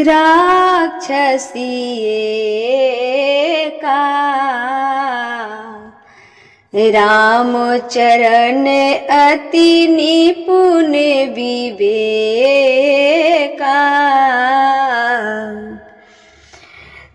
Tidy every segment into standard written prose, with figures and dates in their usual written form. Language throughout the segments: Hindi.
राक्षसी का राम चरण अति निपुण विवेका।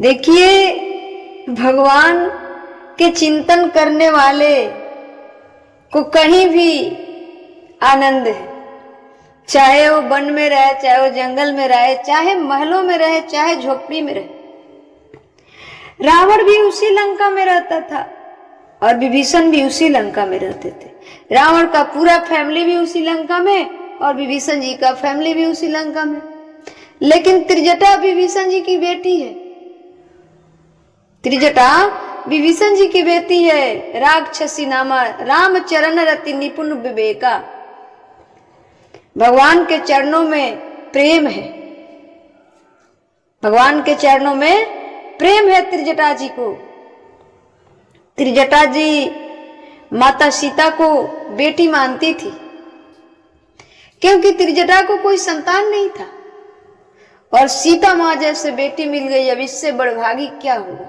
देखिए, भगवान के चिंतन करने वाले को कहीं भी आनंद है, चाहे वो वन में रहे, चाहे वो जंगल में रहे, चाहे महलों में रहे, चाहे झोपड़ी में रहे। रावण भी उसी लंका में रहता था और विभीषण भी उसी लंका में रहते थे। रावण का पूरा फैमिली भी उसी लंका में और विभीषण जी का फैमिली भी उसी लंका में। लेकिन त्रिजटा विभीषण जी की बेटी है, त्रिजटा विभीषण जी की बेटी है। राक्षसी नामा राम चरण रति निपुण विवेका। भगवान के चरणों में प्रेम है, भगवान के चरणों में प्रेम है त्रिजटा जी को। त्रिजटा जी माता सीता को बेटी मानती थी, क्योंकि त्रिजटा को कोई संतान नहीं था और सीता माँ जैसे बेटी मिल गई। अब इससे बड़भागी क्या होगा,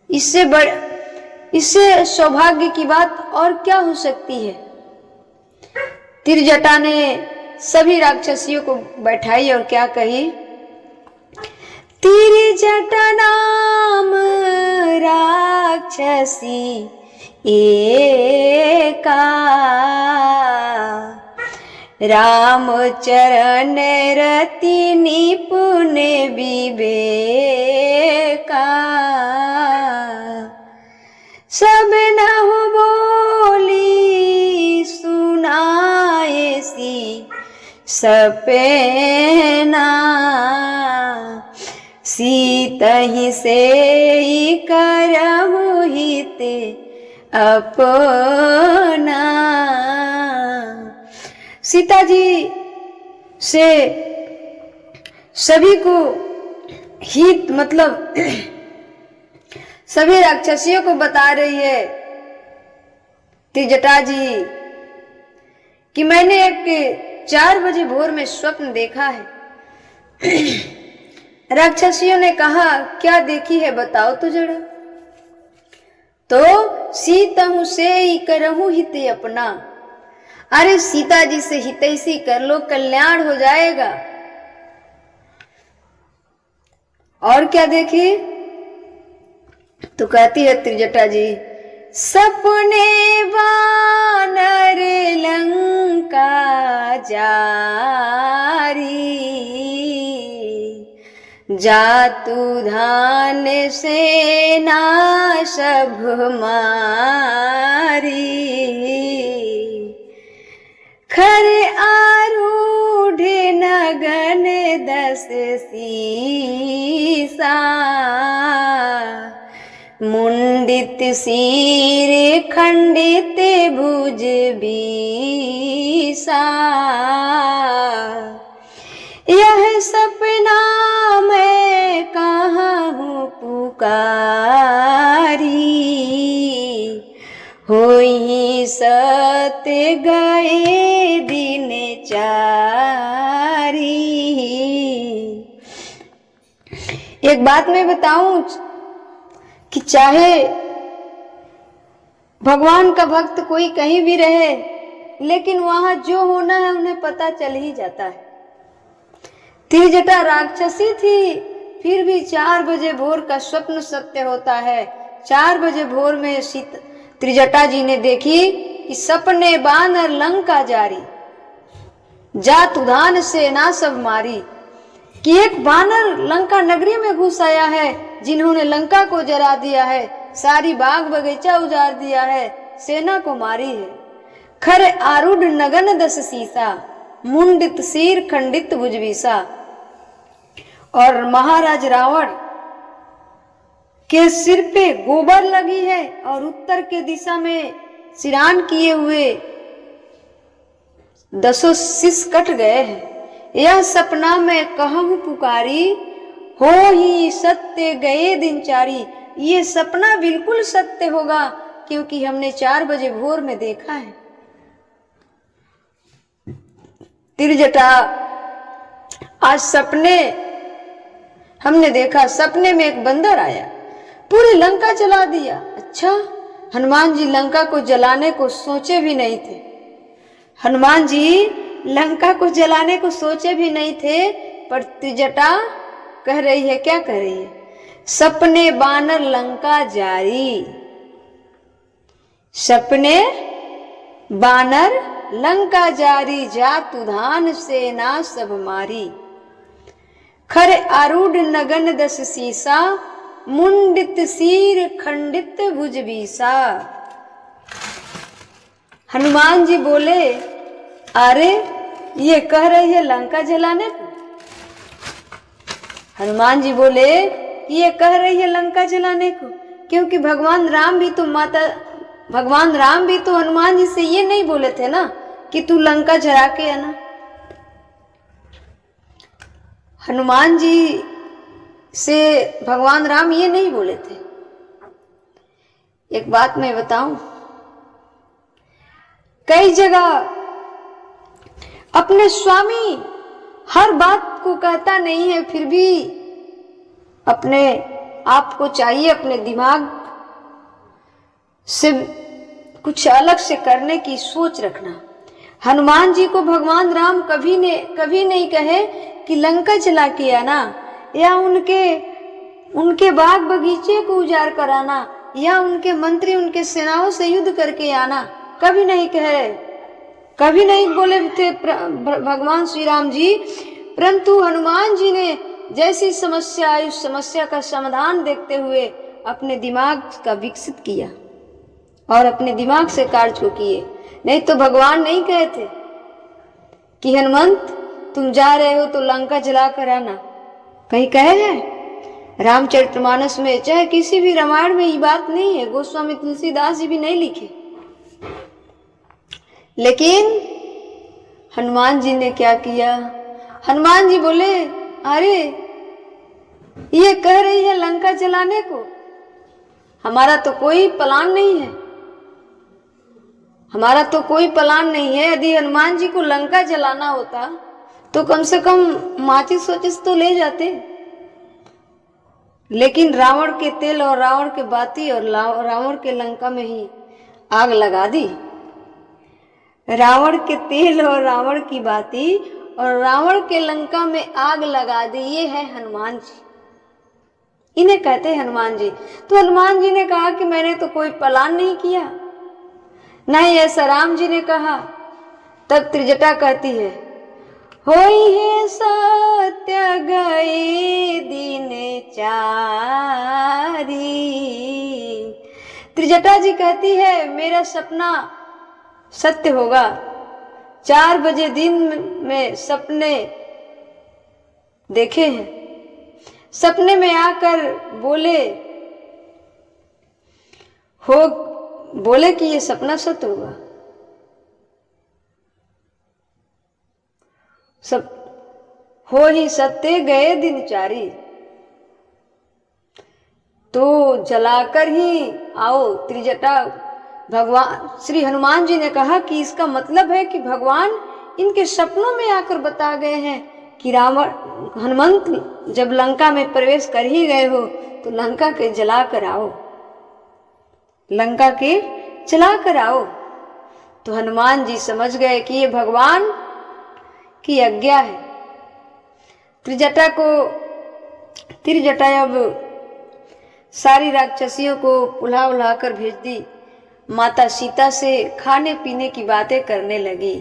इससे सौभाग्य की बात और क्या हो सकती है। त्रिजटा ने सभी राक्षसियों को बैठाई और क्या कही, त्रिजटा नाम राक्षसी एका राम चरण रति निपुण विवेका। सब नहु बोली सुनाए सी सपेना सीतहि से करहु हित अपना। सीता जी से सभी को हित मतलब सभी राक्षसियों को बता रही है त्रिजटा जी कि मैंने एक 4 बजे भोर में स्वप्न देखा है। राक्षसियों ने कहा, क्या देखी है बताओ तो जरा। तो सीतहु से ही करहु हित अपना। अरे सीता जी से हितैषी कर लो, कल्याण हो जाएगा। और क्या देखी तो कहती है त्रिजटा जी, सपने वानर लंका जारी जातु धान सेना सब मारी खर आरूढ़ नगन 10 सीसा मुंडित सिर खंडित भुज बीसा। यह सपना मैं कहाँ हूँ पुकारी होई सत गए दिन 4। एक बात मैं बताऊं कि चाहे भगवान का भक्त कोई कहीं भी रहे, लेकिन वहां जो होना है उन्हें पता चल ही जाता है। त्रिजटा राक्षसी थी, फिर भी 4 बजे भोर का स्वप्न सत्य होता है। 4 बजे भोर में त्रिजटा जी ने देखी कि सपने बानर लंका जारी जात उधान सेना सब मारी, कि एक बानर लंका नगरी में घुस आया है, जिन्होंने लंका को जला दिया है, सारी बाग बगीचा उजाड़ दिया है, सेना को मारी है। खर आरूढ़ नगन 10 सीसा मुंडित सिर खंडित भुजबीसा। और महाराज रावण के सिर पे गोबर लगी है और उत्तर के दिशा में सिरान किए हुए 10 शीश कट गए हैं। यह सपना में कहूँ पुकारी हो ही सत्य गए दिन 4। ये सपना बिल्कुल सत्य होगा, क्योंकि हमने 4 बजे भोर में देखा है। त्रिजटा आज सपने हमने देखा सपने में एक बंदर आया, पूरी लंका जला दिया। अच्छा, हनुमान जी लंका को जलाने को सोचे भी नहीं थे। हनुमान जी लंका को जलाने को सोचे भी नहीं थे, पर त्रिजटा कह रही है, क्या कह रही है? सपने बानर लंका जारी, सपने बानर लंका जारी, जातु धान सेना सब मारी। खर आरूढ़ नगन दस सीसा, मुंडित सिर खंडित भुज बीसा। हनुमान जी बोले, अरे ये कह रही है लंका जलाने को। हनुमान जी बोले ये कह रही है लंका जलाने को, क्योंकि भगवान राम भी तो हनुमान जी से ये नहीं बोले थे ना कि तू लंका जला के आना। हनुमान जी से भगवान राम ये नहीं बोले थे। एक बात मैं बताऊं, कई जगह अपने स्वामी हर बात को कहता नहीं है, फिर भी अपने आप को चाहिए अपने दिमाग से कुछ अलग से करने की सोच रखना। हनुमान जी को भगवान राम कभी नहीं कहे कि लंका जला के आना, या उनके बाग बगीचे को उजाड़ कराना, या उनके मंत्री उनके सेनाओं से युद्ध करके आना, कभी नहीं कहे, कभी नहीं बोले थे भगवान श्री राम जी। परंतु हनुमान जी ने जैसी समस्या आई उस समस्या का समाधान देखते हुए अपने दिमाग का विकसित किया और अपने दिमाग से कार्य को किए। नहीं तो भगवान नहीं कहे थे कि हनुमंत तुम जा रहे हो तो लंका जला कर आना, कहीं कहे हैं? रामचरितमानस में चाहे किसी भी रामायण में ये बात नहीं है, गोस्वामी तुलसीदास जी भी नहीं लिखे। लेकिन हनुमान जी ने क्या किया? हनुमान जी बोले, अरे ये कह रही है लंका जलाने को, हमारा तो कोई प्लान नहीं है, हमारा तो कोई प्लान नहीं है। यदि हनुमान जी को लंका जलाना होता तो कम से कम माचिस सोचिस तो ले जाते। लेकिन रावण के तेल और रावण के बाती और रावण के लंका में ही आग लगा दी। रावण के तेल और रावण की बाती और रावण के लंका में आग लगा दी, ये है हनुमान जी, इन्हें कहते हैं हनुमान जी। तो हनुमान जी ने कहा कि मैंने तो कोई प्लान नहीं किया, नहीं ऐसा राम जी ने कहा। तब त्रिजटा कहती है, होई है सत्य गए दिन चारी। त्रिजटा जी कहती है मेरा सपना सत्य होगा। 4 बजे दिन में सपने देखे हैं, सपने में आकर बोले कि ये सपना सत्य होगा। सब हो ही सत्य गए दिन चारी, तो जलाकर ही आओ। त्रिजटा भगवान श्री हनुमान जी ने कहा कि इसका मतलब है कि भगवान इनके सपनों में आकर बता गए हैं कि हनुमंत जब लंका में प्रवेश कर ही गए हो तो लंका के जला कर आओ, लंका के जला कर आओ। तो हनुमान जी समझ गए कि ये भगवान की आज्ञा है। त्रिजटा अब सारी राक्षसियों को उल्हा उल्हा कर भेज दी। माता सीता से खाने पीने की बातें करने लगी।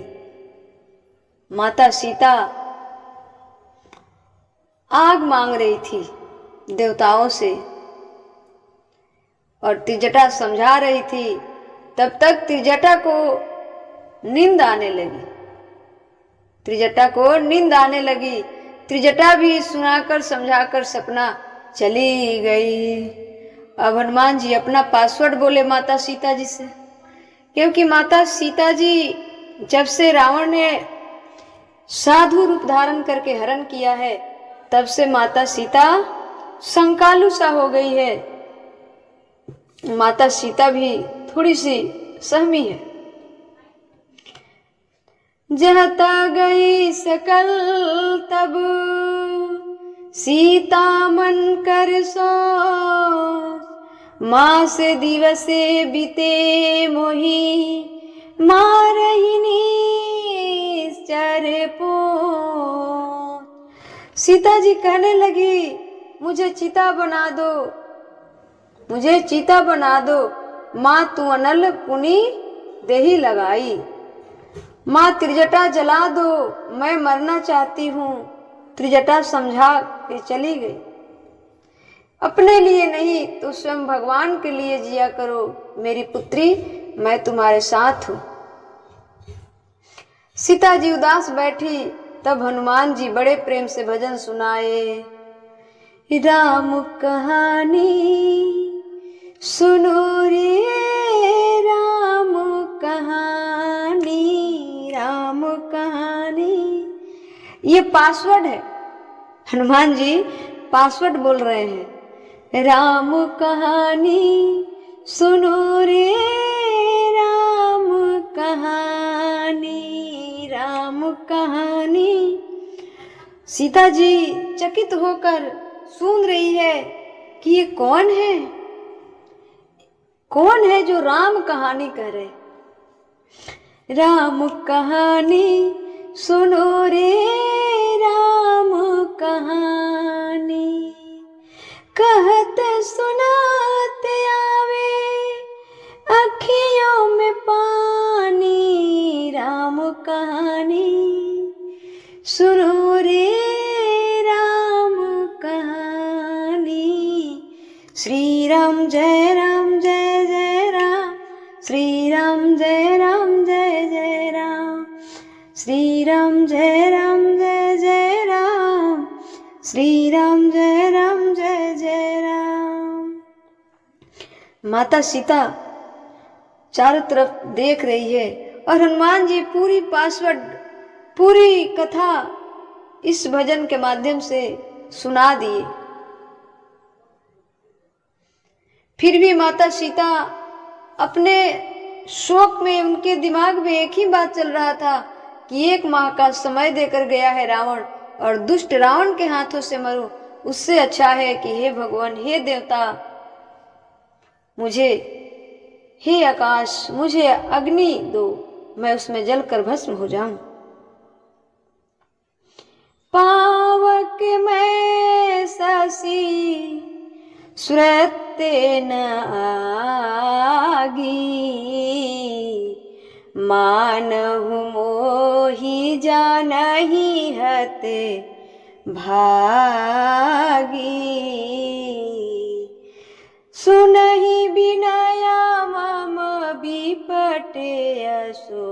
माता सीता आग मांग रही थी देवताओं से और त्रिजटा समझा रही थी। तब तक त्रिजटा को नींद आने लगी, त्रिजटा को नींद आने लगी। त्रिजटा भी सुनाकर समझाकर सपना चली गई। अब हनुमान जी अपना पासवर्ड बोले माता सीता जी से, क्योंकि माता सीता जी जब से रावण ने साधु रूप धारण करके हरण किया है तब से माता सीता संकालू सा हो गई है। माता सीता भी थोड़ी सी सहमी है। जहता गई सकल तब सीता मन कर सो मास दिवसे बीते मोही मारहिनी चर पो। सीता जी कहने लगी मुझे चिता बना दो, मुझे चिता बना दो। माँ तू अनल पुनि देही लगाई। माँ त्रिजटा जला दो, मैं मरना चाहती हूँ। त्रिजटा समझा के चली गई। अपने लिए नहीं तो स्वयं भगवान के लिए जिया करो मेरी पुत्री, मैं तुम्हारे साथ हूँ। सीता जी उदास बैठी, तब हनुमान जी बड़े प्रेम से भजन सुनाए। राम कहानी सुनो रे राम कहानी, राम कहानी। ये पासवर्ड है, हनुमान जी पासवर्ड बोल रहे हैं। राम कहानी सुनो रे राम कहानी, राम कहानी। सीता जी चकित होकर सुन रही है कि ये कौन है, कौन है जो राम कहानी कह रहे। राम कहानी सुनो रे राम कहानी, कहत सुनाते आवे अखियों में पानी। राम कहानी सुनो रे राम कहानी। श्री राम जय राम जय जय राम, श्री राम जय राम जय जय राम, श्री राम जय राम जय जय राम, श्री राम जय राम जय जय राम। माता सीता चारों तरफ देख रही है और हनुमान जी पूरी पासवर्ड, पूरी कथा इस भजन के माध्यम से सुना दिए। फिर भी माता सीता अपने शोक में, उनके दिमाग में एक ही बात चल रहा था कि 1 माह का समय देकर गया है रावण, और दुष्ट रावण के हाथों से मरूं, उससे अच्छा है कि हे भगवान, हे देवता, मुझे, हे आकाश, मुझे अग्नि दो, मैं उसमें जलकर भस्म हो जाऊं। पावक मैं शशि सुरते न आगी, मानहु मोहि जानहि हते भागी। सुनहि बिनया मम बिपटे असो